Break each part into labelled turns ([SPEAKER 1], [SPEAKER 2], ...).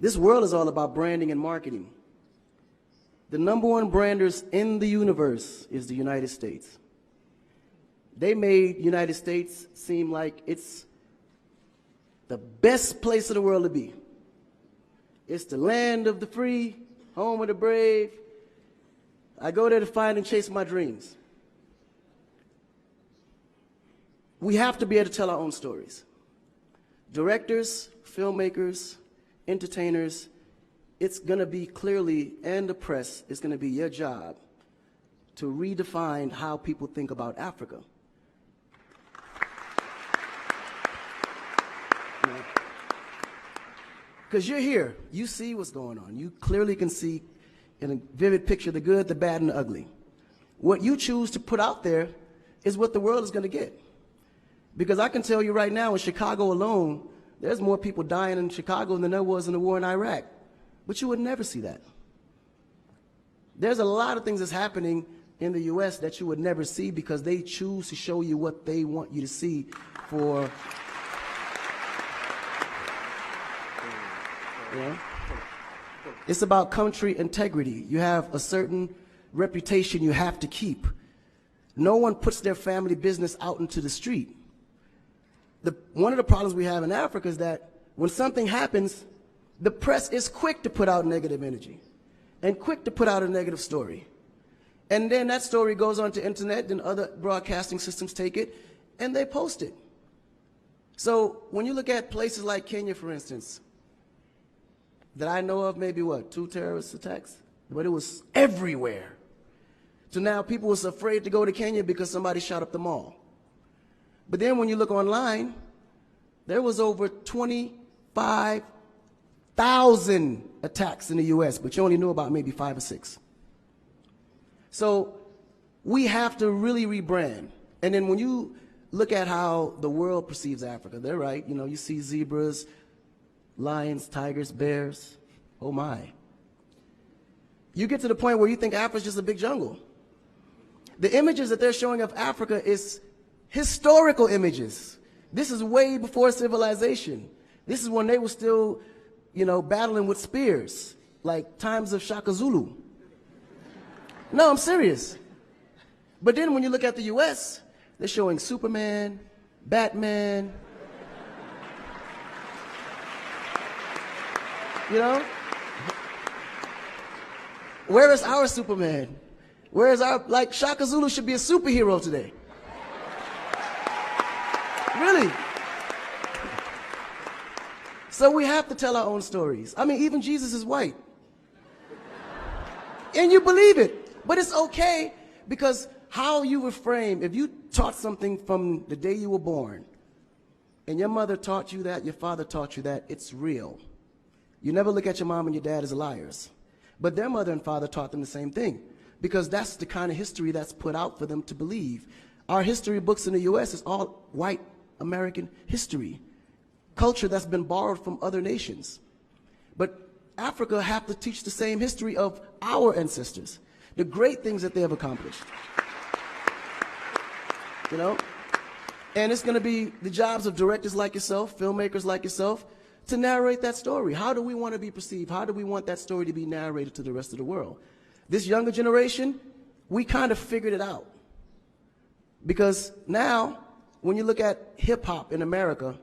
[SPEAKER 1] This world is all about branding and marketing. The #1 branders in the universe is the United States. They made United States seem like it's the best place in the world to be. It's the land of the free, home of the brave. I go there to find and chase my dreams. We have to be able to tell our own stories. Directors, filmmakers, entertainers, it's going to be clearly, and the press, it's going to be your job to redefine how people think about Africa. Because you're here, you see what's going on. You clearly can see in a vivid picture the good, the bad, and the ugly. What you choose to put out there is what the world is going to get. Because I can tell you right now, in Chicago alone, there's more people dying in Chicago than there was in the war in Iraq. But you would never see that. There's a lot of things that's happening in the U.S. that you would never see because they choose to show you what they want you to see for. Yeah. It's about country integrity. You have a certain reputation you have to keep. No one puts their family business out into the street. One of the problems we have in Africa is that when something happens, the press is quick to put out negative energy and quick to put out a negative story. And then that story goes on to internet, and other broadcasting systems take it and they post it. So when you look at places like Kenya, for instance, that I know of, maybe 2 terrorist attacks, but it was everywhere. So now people was afraid to go to Kenya because somebody shot up the mall. But then when you look online, there was over 25,000 attacks in the US, but you only knew about maybe 5 or 6. So we have to really rebrand. And then when you look at how the world perceives Africa, they're right. You know, you see zebras, lions, tigers, bears. Oh my. You get to the point where you think Africa's just a big jungle. The images that they're showing of Africa is historical images. This is way before civilization. This is when they were still, battling with spears, like times of Shaka Zulu. No, I'm serious. But then when you look at the US, they're showing Superman, Batman, Where is our Superman? Where is Shaka Zulu should be a superhero today. Really. So we have to tell our own stories. I mean, even Jesus is white. And you believe it. But it's okay, because how you were framed, if you taught something from the day you were born, and your mother taught you that, your father taught you that, it's real. You never look at your mom and your dad as liars. But their mother and father taught them the same thing, because that's the kind of history that's put out for them to believe. Our history books in the U.S. is all white American history, culture that's been borrowed from other nations. But Africa have to teach the same history of our ancestors, the great things that they have accomplished. And it's going to be the jobs of directors like yourself, filmmakers like yourself, to narrate that story. How do we want to be perceived? How do we want that story to be narrated to the rest of the world? This younger generation, we kind of figured it out. Because now, when you look at hip-hop in America,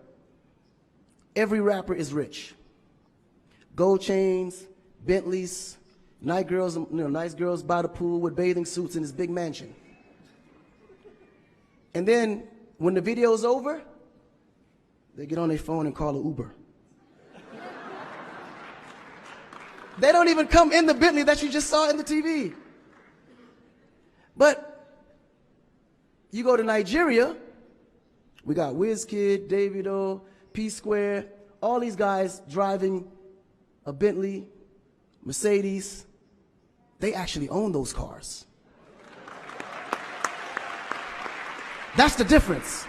[SPEAKER 1] every rapper is rich. Gold chains, Bentleys, nice girls by the pool with bathing suits in this big mansion. And then, when the video's over, they get on their phone and call an Uber. They don't even come in the Bentley that you just saw in the TV. But you go to Nigeria, we got Wizkid, Davido, P-Square, all these guys driving a Bentley, Mercedes. They actually own those cars. That's the difference.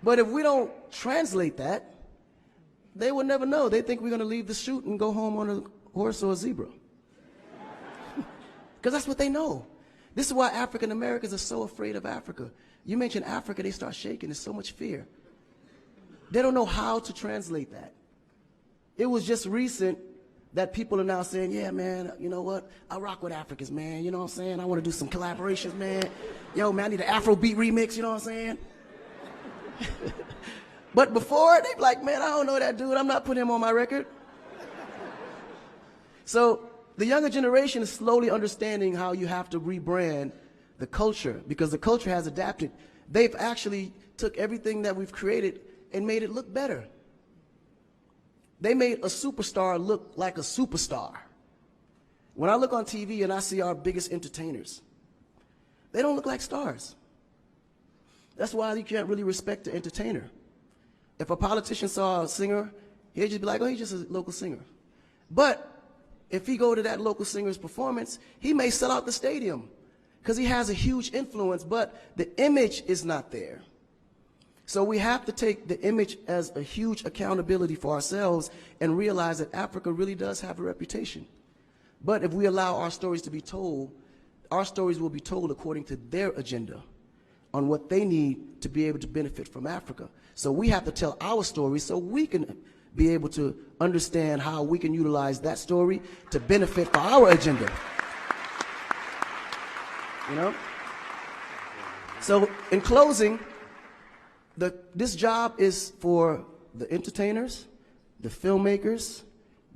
[SPEAKER 1] But if we don't translate that, they will never know. They think we're going to leave the shoot and go home on a horse or a zebra. Because that's what they know. This is why African Americans are so afraid of Africa. You mention Africa, they start shaking. There's so much fear. They don't know how to translate that It was just recent that people are now saying, yeah, man, you know what? I rock with Africans, man. You know what I'm saying? I want to do some collaborations, man. Yo, man, I need an Afrobeat remix, you know what I'm saying? But before, they be like, man, I don't know that dude. I'm not putting him on my record. So the younger generation is slowly understanding how you have to rebrand the culture, because the culture has adapted. They've actually took everything that we've created and made it look better. They made a superstar look like a superstar. When I look on TV and I see our biggest entertainers, they don't look like stars. That's why you can't really respect the entertainer. If a politician saw a singer, he'd just be like, oh, he's just a local singer. But if he go to that local singer's performance, he may sell out the stadium because he has a huge influence, but the image is not there. So we have to take the image as a huge accountability for ourselves and realize that Africa really does have a reputation. But if we allow our stories to be told, our stories will be told according to their agenda on what they need to be able to benefit from Africa. So we have to tell our story so we can be able to understand how we can utilize that story to benefit for our agenda. You know? So in closing, this job is for the entertainers, the filmmakers,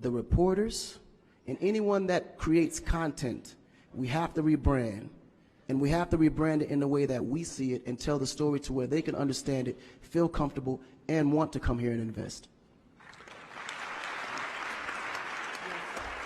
[SPEAKER 1] the reporters, and anyone that creates content. We have to rebrand. And we have to rebrand it in the way that we see it and tell the story to where they can understand it, feel comfortable, and want to come here and invest.